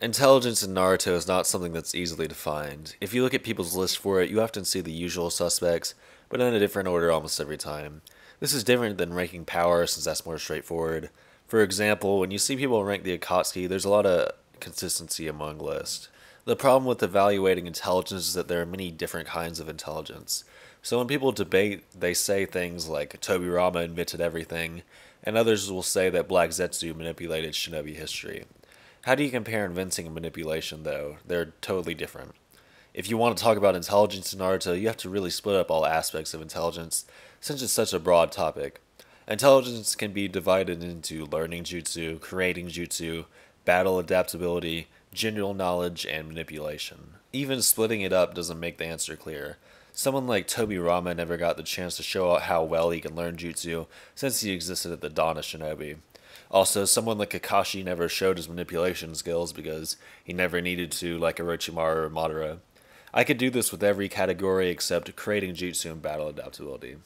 Intelligence in Naruto is not something that's easily defined. If you look at people's lists for it, you often see the usual suspects, but in a different order almost every time. This is different than ranking power since that's more straightforward. For example, when you see people rank the Akatsuki, there's a lot of consistency among lists. The problem with evaluating intelligence is that there are many different kinds of intelligence. So when people debate, they say things like Tobirama invented everything, and others will say that Black Zetsu manipulated shinobi history. How do you compare inventing and manipulation, though? They're totally different. If you want to talk about intelligence in Naruto, you have to really split up all aspects of intelligence, since it's such a broad topic. Intelligence can be divided into learning jutsu, creating jutsu, battle adaptability, general knowledge, and manipulation. Even splitting it up doesn't make the answer clear. Someone like Tobirama never got the chance to show out how well he can learn jutsu since he existed at the dawn of shinobi. Also, someone like Kakashi never showed his manipulation skills because he never needed to, like Orochimaru or Madara. I could do this with every category except creating jutsu and battle adaptability.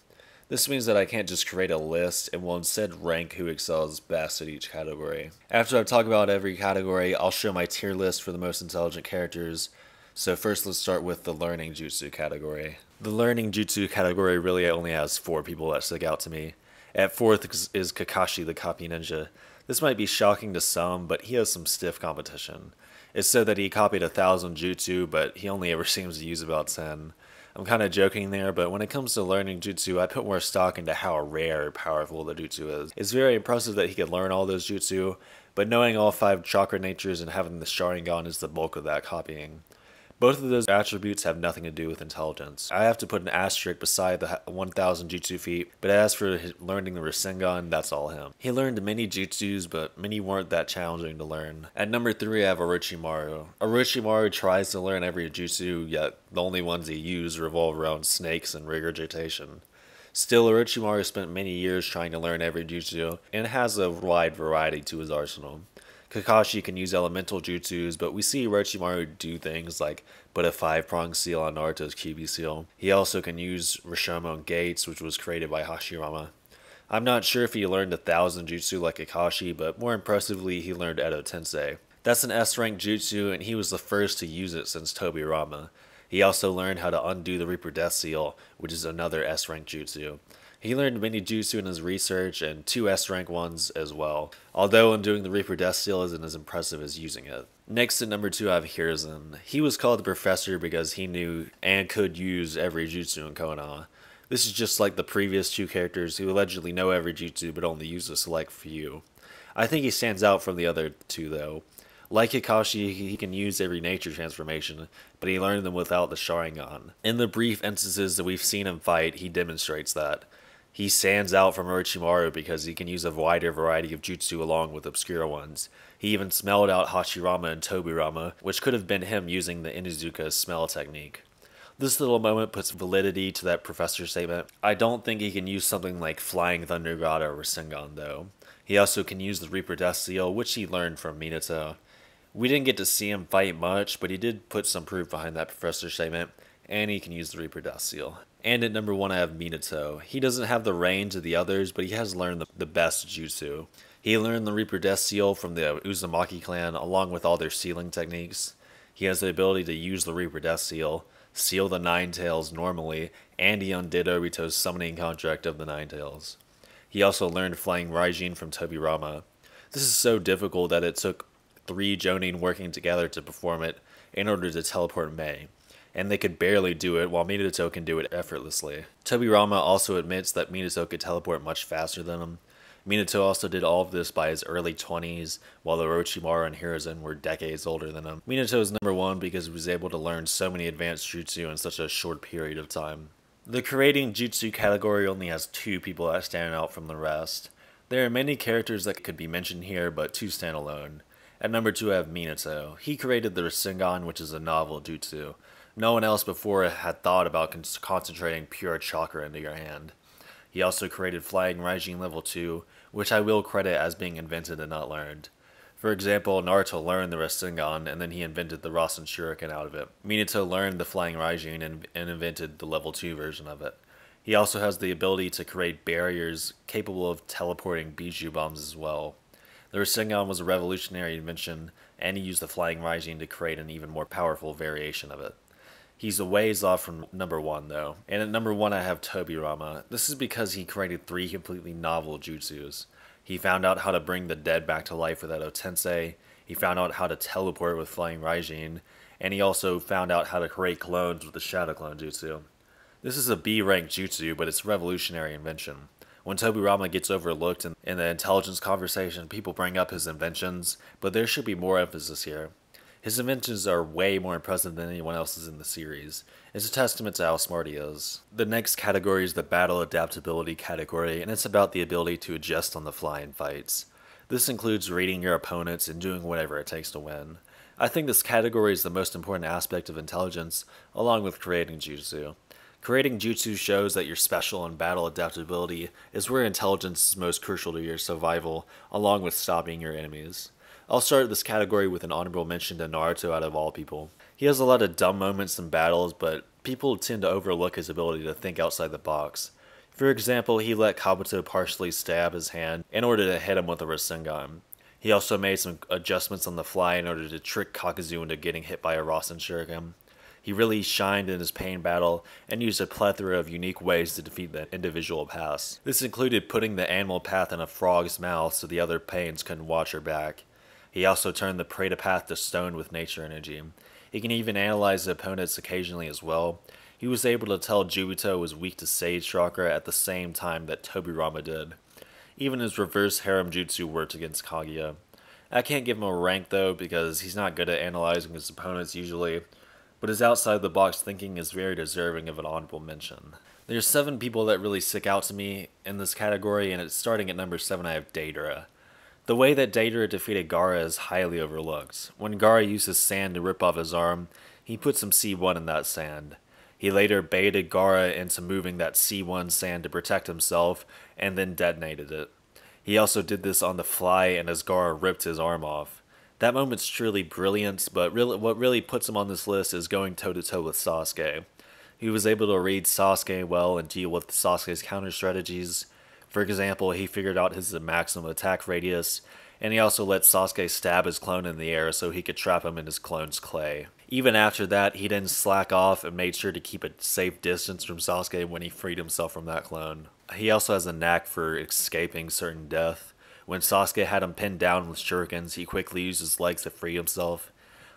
This means that I can't just create a list and will instead rank who excels best at each category. After I've talked about every category, I'll show my tier list for the most intelligent characters. So first let's start with the learning jutsu category. The learning jutsu category really only has 4 people that stick out to me. At 4th is Kakashi the Copy Ninja. This might be shocking to some, but he has some stiff competition. It's said that he copied 1,000 jutsu, but he only ever seems to use about 10. I'm kind of joking there, but when it comes to learning jutsu, I put more stock into how rare and powerful the jutsu is. It's very impressive that he could learn all those jutsu, but knowing all 5 chakra natures and having the Sharingan is the bulk of that copying. Both of those attributes have nothing to do with intelligence. I have to put an asterisk beside the 1,000 jutsu feat, but as for learning the Rasengan, that's all him. He learned many jutsus, but many weren't that challenging to learn. At number 3, I have Orochimaru. Orochimaru tries to learn every jutsu, yet the only ones he used revolve around snakes and regurgitation. Still, Orochimaru spent many years trying to learn every jutsu, and has a wide variety to his arsenal. Kakashi can use elemental jutsus, but we see Orochimaru do things like put a 5-prong seal on Naruto's Kyuubi seal. He also can use Rashomon Gates, which was created by Hashirama. I'm not sure if he learned 1,000 jutsu like Kakashi, but more impressively, he learned Edo Tensei. That's an S-rank jutsu, and he was the first to use it since Tobirama. He also learned how to undo the Reaper Death Seal, which is another S-rank jutsu. He learned many jutsu in his research, and 2 S-rank ones as well, although undoing the Reaper Death Seal isn't as impressive as using it. Next at number 2 I have Hiruzen. He was called the Professor because he knew and could use every jutsu in Konoha. This is just like the previous 2 characters who allegedly know every jutsu but only use a select few. I think he stands out from the other 2 though. Like Kakashi, he can use every nature transformation, but he learned them without the Sharingan. In the brief instances that we've seen him fight, he demonstrates that. He stands out from Orochimaru because he can use a wider variety of jutsu along with obscure ones. He even smelled out Hashirama and Tobirama, which could have been him using the Inuzuka smell technique. This little moment puts validity to that professor statement. I don't think he can use something like Flying Thunder God or Rasengan though. He also can use the Reaper Death Seal, which he learned from Minato. We didn't get to see him fight much, but he did put some proof behind that professor statement, and he can use the Reaper Death Seal. And at number 1 I have Minato. He doesn't have the range of the others, but he has learned the best jutsu. He learned the Reaper Death Seal from the Uzumaki clan along with all their sealing techniques. He has the ability to use the Reaper Death Seal, seal the Nine Tails normally, and he undid Obito's summoning contract of the Nine Tails. He also learned Flying Raijin from Tobirama. This is so difficult that it took 3 Jonin working together to perform it in order to teleport Mei, and they could barely do it while Minato can do it effortlessly. Tobirama also admits that Minato could teleport much faster than him. Minato also did all of this by his early 20s, while Orochimaru and Hiruzen were decades older than him. Minato is number 1 because he was able to learn so many advanced jutsu in such a short period of time. The creating jutsu category only has 2 people that stand out from the rest. There are many characters that could be mentioned here, but 2 stand alone. At number 2 I have Minato. He created the Rasengan, which is a novel jutsu. No one else before had thought about concentrating pure chakra into your hand. He also created Flying Raijin level 2, which I will credit as being invented and not learned. For example, Naruto learned the Rasengan, and then he invented the Rasen Shuriken out of it. Minato learned the Flying Raijin and invented the level 2 version of it. He also has the ability to create barriers capable of teleporting Bijuu bombs as well. The Rasengan was a revolutionary invention, and he used the Flying Raijin to create an even more powerful variation of it. He's a ways off from number 1 though, and at number 1 I have Tobirama. This is because he created 3 completely novel jutsus. He found out how to bring the dead back to life with Edo Tensei, he found out how to teleport with Flying Raijin, and he also found out how to create clones with the Shadow Clone Jutsu. This is a B-rank jutsu, but it's a revolutionary invention. When Tobirama gets overlooked in the intelligence conversation, people bring up his inventions, but there should be more emphasis here. His inventions are way more impressive than anyone else's in the series. It's a testament to how smart he is. The next category is the battle adaptability category, and it's about the ability to adjust on the fly in fights. This includes reading your opponents and doing whatever it takes to win. I think this category is the most important aspect of intelligence, along with creating jutsu. Creating jutsu shows that you're special, and battle adaptability is where intelligence is most crucial to your survival, along with stopping your enemies. I'll start this category with an honorable mention to Naruto out of all people. He has a lot of dumb moments in battles, but people tend to overlook his ability to think outside the box. For example, he let Kabuto partially stab his hand in order to hit him with a Rasengan. He also made some adjustments on the fly in order to trick Kakuzu into getting hit by a Rasen Shuriken. He really shined in his pain battle and used a plethora of unique ways to defeat the individual paths. This included putting the animal path in a frog's mouth so the other pains couldn't watch her back. He also turned the Preta path to stone with nature energy. He can even analyze the opponents occasionally as well. He was able to tell Jubuto was weak to Sage Chakra at the same time that Tobirama did. Even his reverse harem jutsu worked against Kaguya. I can't give him a rank though because he's not good at analyzing his opponents usually, but his outside the box thinking is very deserving of an honorable mention. There's 7 people that really stick out to me in this category, and it's starting at number 7 I have Deidara. The way that Deidara defeated Gaara is highly overlooked. When Gaara uses sand to rip off his arm, he put some C1 in that sand. He later baited Gaara into moving that C1 sand to protect himself, and then detonated it. He also did this on the fly and as Gaara ripped his arm off. That moment's truly brilliant, but what really puts him on this list is going toe-to-toe with Sasuke. He was able to read Sasuke well and deal with Sasuke's counter strategies. For example, he figured out his maximum attack radius, and he also let Sasuke stab his clone in the air so he could trap him in his clone's clay. Even after that, he didn't slack off and made sure to keep a safe distance from Sasuke when he freed himself from that clone. He also has a knack for escaping certain death. When Sasuke had him pinned down with shurikens, he quickly used his legs to free himself.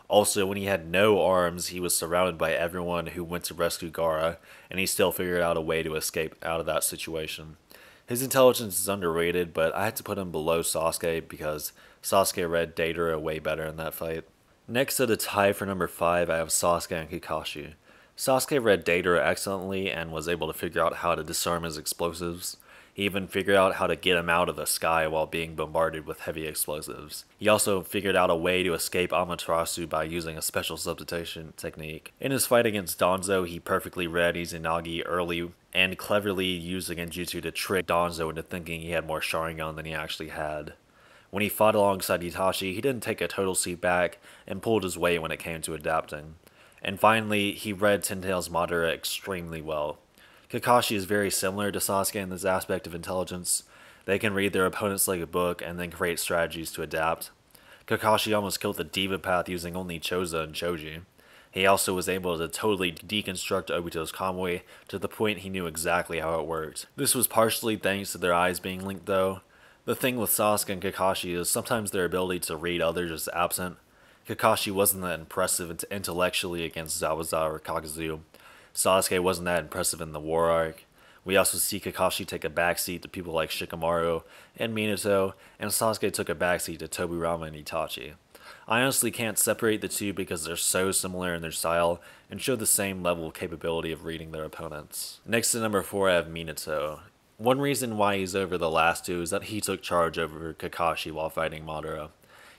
Also, when he had no arms, he was surrounded by everyone who went to rescue Gaara, and he still figured out a way to escape out of that situation. His intelligence is underrated, but I had to put him below Sasuke because Sasuke read Deidara way better in that fight. Next at a tie for number 5, I have Sasuke and Kakashi. Sasuke read Deidara excellently and was able to figure out how to disarm his explosives. He even figured out how to get him out of the sky while being bombarded with heavy explosives. He also figured out a way to escape Amaterasu by using a special substitution technique. In his fight against Danzo, he perfectly read Izanagi early and cleverly used a genjutsu to trick Danzo into thinking he had more Sharingan than he actually had. When he fought alongside Itachi, he didn't take a total seat back and pulled his weight when it came to adapting. And finally, he read Tentail's Madara extremely well. Kakashi is very similar to Sasuke in this aspect of intelligence. They can read their opponents like a book and then create strategies to adapt. Kakashi almost killed the Diva path using only Choza and Choji. He also was able to totally deconstruct Obito's Kamui to the point he knew exactly how it worked. This was partially thanks to their eyes being linked though. The thing with Sasuke and Kakashi is sometimes their ability to read others is absent. Kakashi wasn't that impressive intellectually against Zabuza or Kakuzu. Sasuke wasn't that impressive in the war arc. We also see Kakashi take a backseat to people like Shikamaru and Minato, and Sasuke took a backseat to Tobirama and Itachi. I honestly can't separate the two because they're so similar in their style and show the same level of capability of reading their opponents. Next to number 4 I have Minato. One reason why he's over the last two is that he took charge over Kakashi while fighting Madara.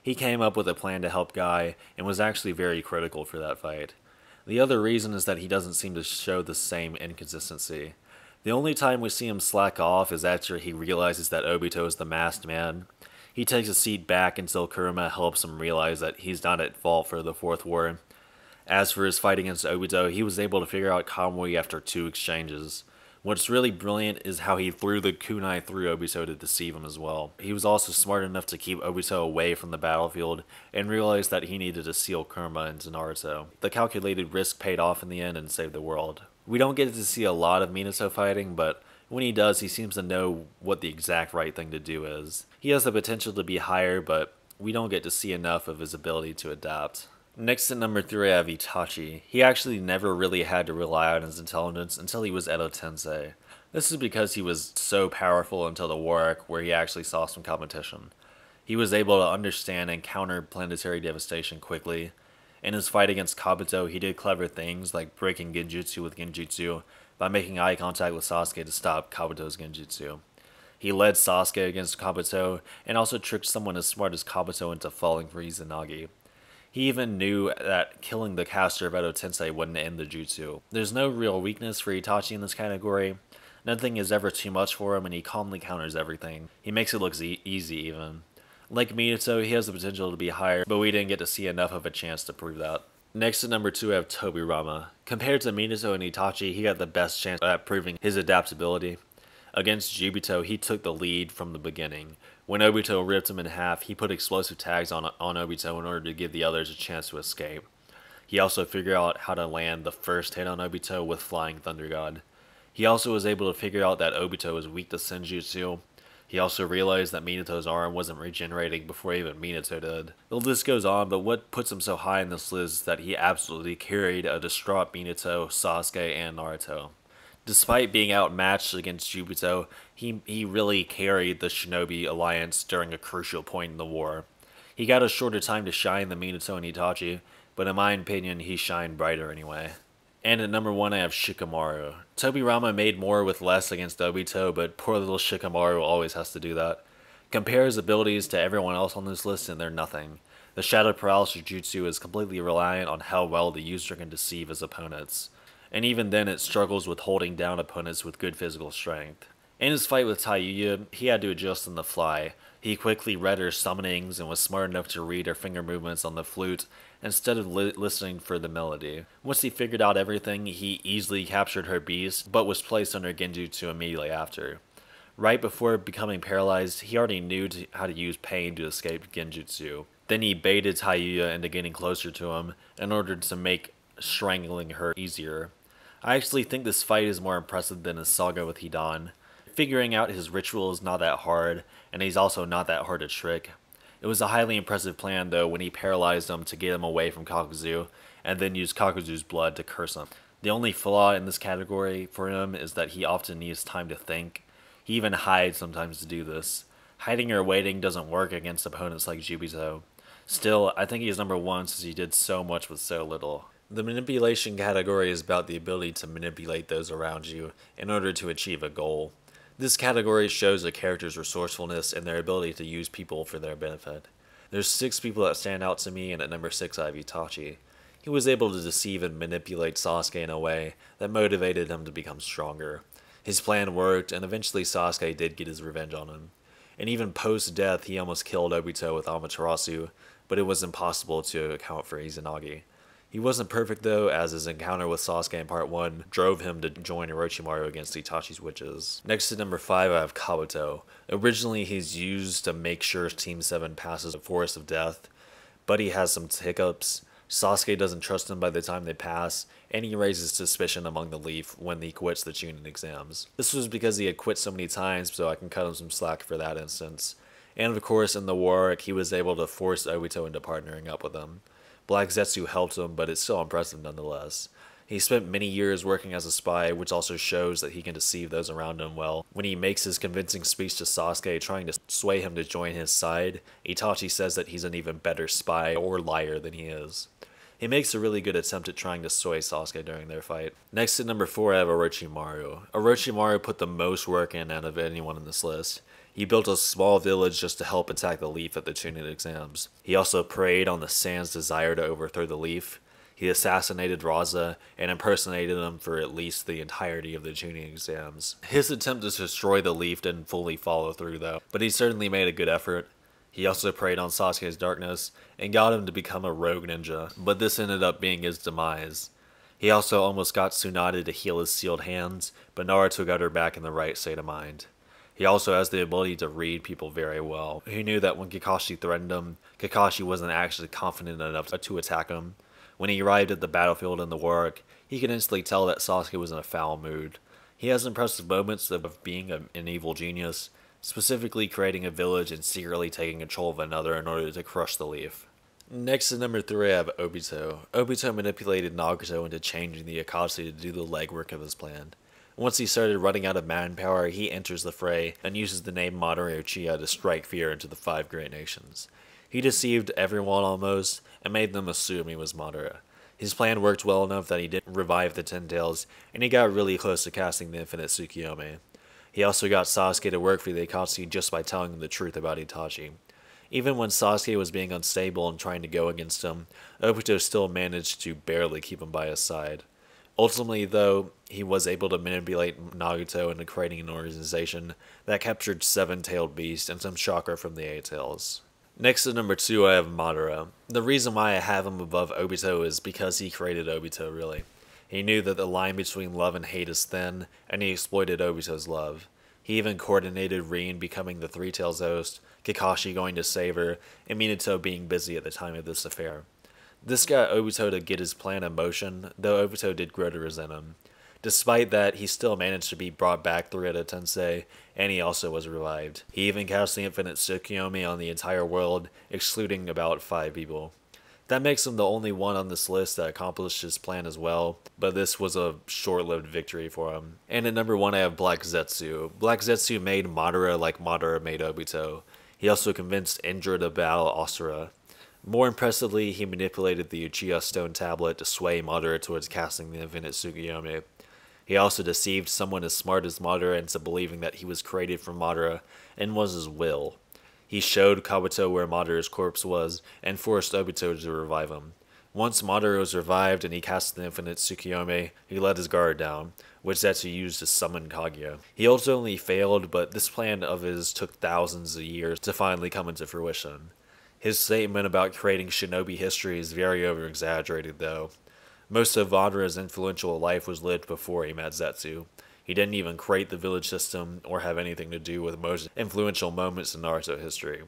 He came up with a plan to help Guy and was actually very critical for that fight. The other reason is that he doesn't seem to show the same inconsistency. The only time we see him slack off is after he realizes that Obito is the masked man. He takes a seat back until Kurama helps him realize that he's not at fault for the Fourth War. As for his fight against Obito, he was able to figure out Kamui after 2 exchanges. What's really brilliant is how he threw the kunai through Obito to deceive him as well. He was also smart enough to keep Obito away from the battlefield and realized that he needed to seal Kurama into Naruto. The calculated risk paid off in the end and saved the world. We don't get to see a lot of Minato fighting, but when he does, he seems to know what the exact right thing to do is. He has the potential to be higher, but we don't get to see enough of his ability to adapt. Next at number 3 I have Itachi. He actually never really had to rely on his intelligence until he was Edo Tensei. This is because he was so powerful until the war arc where he actually saw some competition. He was able to understand and counter planetary devastation quickly. In his fight against Kabuto, he did clever things like breaking genjutsu with genjutsu by making eye contact with Sasuke to stop Kabuto's genjutsu. He led Sasuke against Kabuto and also tricked someone as smart as Kabuto into falling for Izanagi. He even knew that killing the caster of Edo Tensei wouldn't end the jutsu. There's no real weakness for Itachi in this category. Nothing is ever too much for him, and he calmly counters everything. He makes it look easy even. Like Minato, he has the potential to be higher, but we didn't get to see enough of a chance to prove that. Next at number 2 I have Tobirama. Compared to Minato and Itachi, he got the best chance at proving his adaptability. Against Jubito, he took the lead from the beginning. When Obito ripped him in half, he put explosive tags on Obito in order to give the others a chance to escape. He also figured out how to land the first hit on Obito with Flying Thunder God. He also was able to figure out that Obito was weak to Senjutsu. He also realized that Minato's arm wasn't regenerating before even Minato did. The list goes on, but what puts him so high in this list is that he absolutely carried a distraught Minato, Sasuke, and Naruto. Despite being outmatched against Jubito, he really carried the Shinobi Alliance during a crucial point in the war. He got a shorter time to shine than Minato and Itachi, but in my opinion, he shined brighter anyway. And at number 1 I have Shikamaru. Tobirama made more with less against Obito, but poor little Shikamaru always has to do that. Compare his abilities to everyone else on this list and they're nothing. The Shadow Paralysis Jutsu is completely reliant on how well the user can deceive his opponents. And even then it struggles with holding down opponents with good physical strength. In his fight with Taiyuya, he had to adjust on the fly. He quickly read her summonings and was smart enough to read her finger movements on the flute instead of listening for the melody. Once he figured out everything, he easily captured her beast, but was placed under genjutsu immediately after. Right before becoming paralyzed, he already knew how to use pain to escape genjutsu. Then he baited Taiyuya into getting closer to him in order to make strangling her easier. I actually think this fight is more impressive than his saga with Hidan. Figuring out his ritual is not that hard, and he's also not that hard to trick. It was a highly impressive plan though when he paralyzed him to get him away from Kakuzu, and then used Kakuzu's blood to curse him. The only flaw in this category for him is that he often needs time to think. He even hides sometimes to do this. Hiding or waiting doesn't work against opponents like Jubito. Still, I think he's number 1 since he did so much with so little. The manipulation category is about the ability to manipulate those around you in order to achieve a goal. This category shows a character's resourcefulness and their ability to use people for their benefit. There's 6 people that stand out to me, and at number 6 I have Itachi. He was able to deceive and manipulate Sasuke in a way that motivated him to become stronger. His plan worked, and eventually Sasuke did get his revenge on him. And even post-death, he almost killed Obito with Amaterasu, but it was impossible to account for Izanagi. He wasn't perfect though, as his encounter with Sasuke in part 1 drove him to join Orochimaru against Itachi's witches. Next to number 5 I have Kabuto. Originally he's used to make sure Team 7 passes the Forest of Death, but he has some hiccups. Sasuke doesn't trust him by the time they pass, and he raises suspicion among the Leaf when he quits the Chunin exams. This was because he had quit so many times, so I can cut him some slack for that instance. And of course in the war arc, he was able to force Obito into partnering up with him. Black Zetsu helped him, but it's still impressive nonetheless. He spent many years working as a spy, which also shows that he can deceive those around him well. When he makes his convincing speech to Sasuke trying to sway him to join his side, Itachi says that he's an even better spy or liar than he is. He makes a really good attempt at trying to sway Sasuke during their fight. Next at number 4 I have Orochimaru. Orochimaru put the most work in out of anyone in this list. He built a small village just to help attack the Leaf at the Chunin exams. He also preyed on the Sand's desire to overthrow the Leaf. He assassinated Raza and impersonated him for at least the entirety of the Chunin exams. His attempt to destroy the Leaf didn't fully follow through though, but he certainly made a good effort. He also preyed on Sasuke's darkness and got him to become a rogue ninja, but this ended up being his demise. He also almost got Tsunade to heal his sealed hands, but Naruto got her back in the right state of mind. He also has the ability to read people very well. He knew that when Kakashi threatened him, Kakashi wasn't actually confident enough to attack him. When he arrived at the battlefield in the war arc, he could instantly tell that Sasuke was in a foul mood. He has impressive moments of being an evil genius, specifically creating a village and secretly taking control of another in order to crush the leaf. Next at number 3 I have Obito. Obito manipulated Nagato into changing the Akatsuki to do the legwork of his plan. Once he started running out of manpower, he enters the fray and uses the name Madara Uchiha to strike fear into the 5 great nations. He deceived everyone almost, and made them assume he was Madara. His plan worked well enough that he didn't revive the Ten Tails, and he got really close to casting the infinite Tsukuyomi. He also got Sasuke to work for the Akatsuki just by telling him the truth about Itachi. Even when Sasuke was being unstable and trying to go against him, Obito still managed to barely keep him by his side. Ultimately, though, he was able to manipulate Nagato into creating an organization that captured 7-tailed beasts and some chakra from the 8 tails. Next at number 2 I have Madara. The reason why I have him above Obito is because he created Obito, really. He knew that the line between love and hate is thin, and he exploited Obito's love. He even coordinated Rin becoming the 3 Tails host, Kakashi going to save her, and Minato being busy at the time of this affair. This got Obito to get his plan in motion, though Obito did grow to resent him. Despite that, he still managed to be brought back through Edo Tensei, and he also was revived. He even cast the infinite Tsukuyomi on the entire world, excluding about 5 people. That makes him the only one on this list that accomplished his plan as well, but this was a short-lived victory for him. And at number 1 I have Black Zetsu. Black Zetsu made Madara like Madara made Obito. He also convinced Indra to battle Asura. More impressively, he manipulated the Uchiha Stone Tablet to sway Madara towards casting the infinite Tsukuyomi. He also deceived someone as smart as Madara into believing that he was created from Madara and was his will. He showed Kabuto where Madara's corpse was and forced Obito to revive him. Once Madara was revived and he cast the infinite Tsukuyomi, he let his guard down, which Zetsu used to summon Kaguya. He ultimately failed, but this plan of his took thousands of years to finally come into fruition. His statement about creating shinobi history is very over-exaggerated, though. Most of Madara's influential life was lived before he met Zetsu. He didn't even create the village system or have anything to do with most influential moments in Naruto history.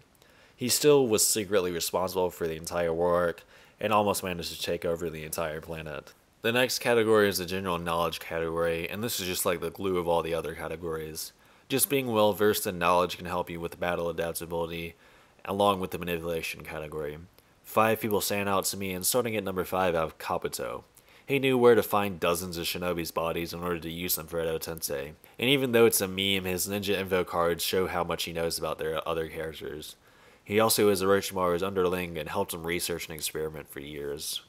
He still was secretly responsible for the entire war arc and almost managed to take over the entire planet. The next category is the general knowledge category, and this is just like the glue of all the other categories. Just being well versed in knowledge can help you with battle adaptability, along with the manipulation category. 5 people stand out to me, and starting at number 5 I have Kabuto. He knew where to find dozens of shinobi's bodies in order to use them for Edo Tensei. And even though it's a meme, his ninja info cards show how much he knows about their other characters. He also is Orochimaru's underling and helped him research and experiment for years.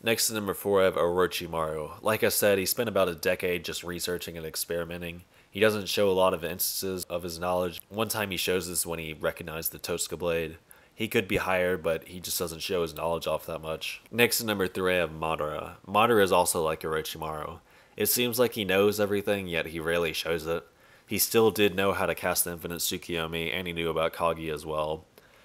Next to number 4 I have Orochimaru. Like I said, he spent about a decade just researching and experimenting. He doesn't show a lot of instances of his knowledge. One time he shows this when he recognized the Totsuka blade. He could be higher, but he just doesn't show his knowledge off that much. Next to number 3 I have Madara. Madara is also like Orochimaru. It seems like he knows everything, yet he rarely shows it. He still did know how to cast the infinite Tsukuyomi, and he knew about Kaguya as well.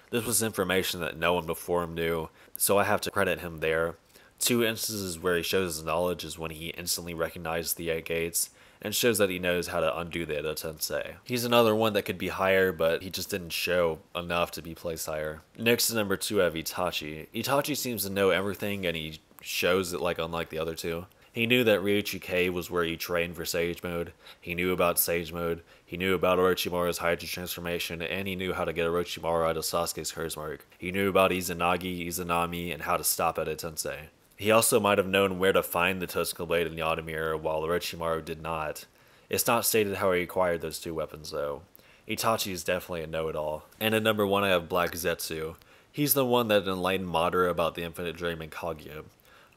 This was information that no one before him knew, so I have to credit him there. 2 instances where he shows his knowledge is when he instantly recognized the 8 gates, and shows that he knows how to undo the Edo Tensei. He's another one that could be higher, but he just didn't show enough to be placed higher. Next to number 2 I have Itachi. Itachi seems to know everything, and he shows it like unlike the other 2. He knew that Ryuchi Cave was where he trained for Sage Mode. He knew about Sage Mode. He knew about Orochimaru's Hydra transformation, and he knew how to get Orochimaru out of Sasuke's curse mark. He knew about Izanagi, Izanami, and how to stop Edo Tensei. He also might have known where to find the Totsuka blade in Yamamura, while Orochimaru did not. It's not stated how he acquired those 2 weapons, though. Itachi is definitely a know-it-all. And at number 1 I have Black Zetsu. He's the one that enlightened Madara about the Infinite Dream and Kaguya.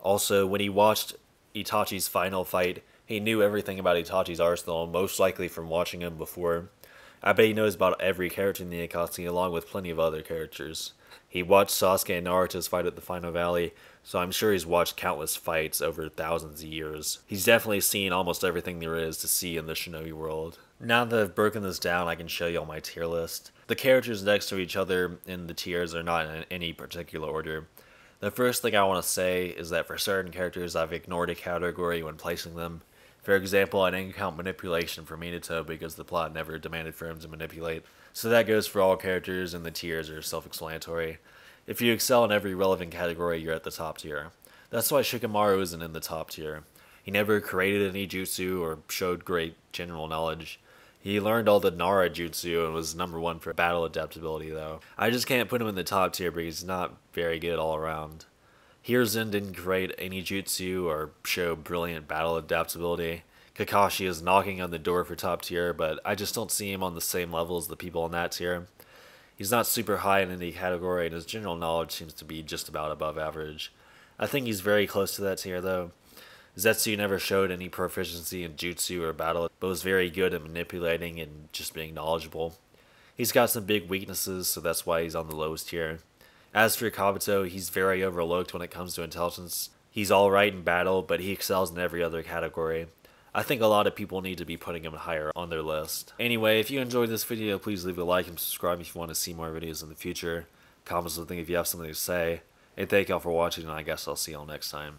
Also, when he watched Itachi's final fight, he knew everything about Itachi's arsenal, most likely from watching him before. I bet he knows about every character in the Akatsuki along with plenty of other characters. He watched Sasuke and Naruto's fight at the Final Valley, so I'm sure he's watched countless fights over thousands of years. He's definitely seen almost everything there is to see in the shinobi world. Now that I've broken this down, I can show you all my tier list. The characters next to each other in the tiers are not in any particular order. The first thing I want to say is that for certain characters I've ignored a category when placing them. For example, I didn't count manipulation for Minato because the plot never demanded for him to manipulate. So that goes for all characters, and the tiers are self-explanatory. If you excel in every relevant category, you're at the top tier. That's why Shikamaru isn't in the top tier. He never created any jutsu or showed great general knowledge. He learned all the Nara jutsu and was number 1 for battle adaptability though. I just can't put him in the top tier because he's not very good all around. Hiruzen didn't create any jutsu or show brilliant battle adaptability. Kakashi is knocking on the door for top tier, but I just don't see him on the same level as the people in that tier. He's not super high in any category, and his general knowledge seems to be just about above average. I think he's very close to that tier though. Zetsu never showed any proficiency in jutsu or battle, but was very good at manipulating and just being knowledgeable. He's got some big weaknesses, so that's why he's on the lowest tier. As for Kabuto, he's very overlooked when it comes to intelligence. He's alright in battle, but he excels in every other category. I think a lot of people need to be putting him higher on their list. Anyway, if you enjoyed this video, please leave a like and subscribe if you want to see more videos in the future. Comment something if you have something to say. And thank y'all for watching, and I guess I'll see y'all next time.